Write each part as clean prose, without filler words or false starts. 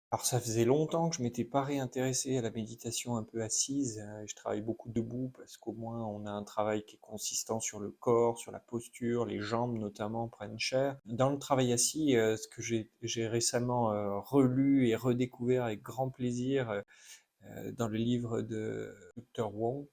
Alors ça faisait longtemps que je m'étais pas réintéressé à la méditation un peu assise. Je travaille beaucoup debout parce qu'au moins on a un travail qui est consistant sur le corps, sur la posture, les jambes notamment prennent cher. Dans le travail assis, ce que j'ai récemment relu et redécouvert avec grand plaisir dans le livre de Dr. Wong,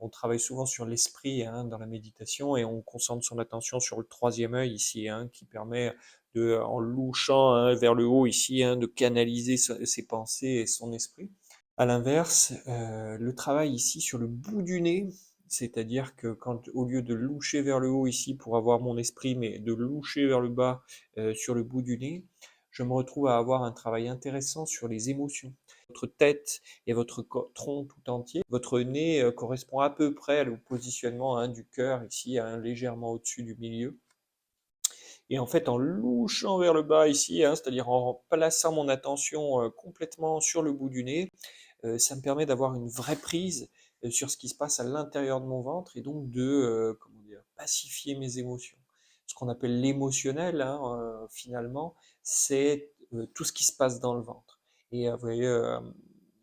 on travaille souvent sur l'esprit hein, dans la méditation et on concentre son attention sur le troisième œil ici, hein, qui permet de, en louchant hein, vers le haut ici, hein, de canaliser ses pensées et son esprit. À l'inverse, le travail ici sur le bout du nez, c'est-à-dire que quand, au lieu de loucher vers le haut ici pour avoir mon esprit, mais de loucher vers le bas sur le bout du nez, je me retrouve à avoir un travail intéressant sur les émotions. Votre tête et votre tronc tout entier, votre nez correspond à peu près au positionnement hein, du cœur ici, hein, légèrement au-dessus du milieu. Et en fait, en louchant vers le bas ici, hein, c'est-à-dire en plaçant mon attention complètement sur le bout du nez, ça me permet d'avoir une vraie prise sur ce qui se passe à l'intérieur de mon ventre et donc de comment dire, pacifier mes émotions. Ce qu'on appelle l'émotionnel, hein, finalement, c'est tout ce qui se passe dans le ventre. Et vous voyez,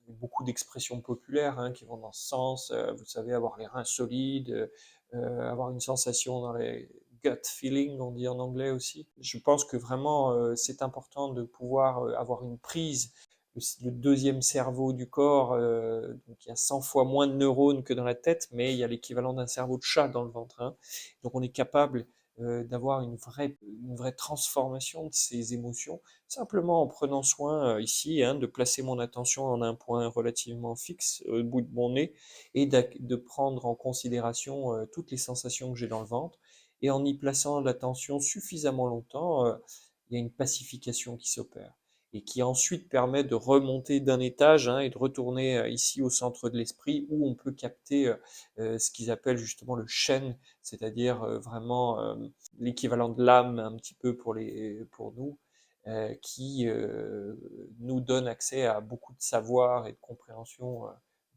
beaucoup d'expressions populaires hein, qui vont dans ce sens. Vous savez, avoir les reins solides, avoir une sensation dans les gut feeling, on dit en anglais aussi. Je pense que vraiment, c'est important de pouvoir avoir une prise le deuxième cerveau du corps, donc il y a 100 fois moins de neurones que dans la tête, mais il y a l'équivalent d'un cerveau de chat dans le ventre. Hein. Donc on est capable d'avoir une vraie transformation de ces émotions, simplement en prenant soin ici hein, de placer mon attention en un point relativement fixe au bout de mon nez et de prendre en considération toutes les sensations que j'ai dans le ventre. Et en y plaçant l'attention suffisamment longtemps, il y a une pacification qui s'opère et qui ensuite permet de remonter d'un étage hein, et de retourner ici au centre de l'esprit où on peut capter ce qu'ils appellent justement le Shen, c'est-à-dire vraiment l'équivalent de l'âme un petit peu pour nous, qui nous donne accès à beaucoup de savoir et de compréhension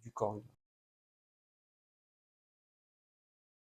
du corps humain.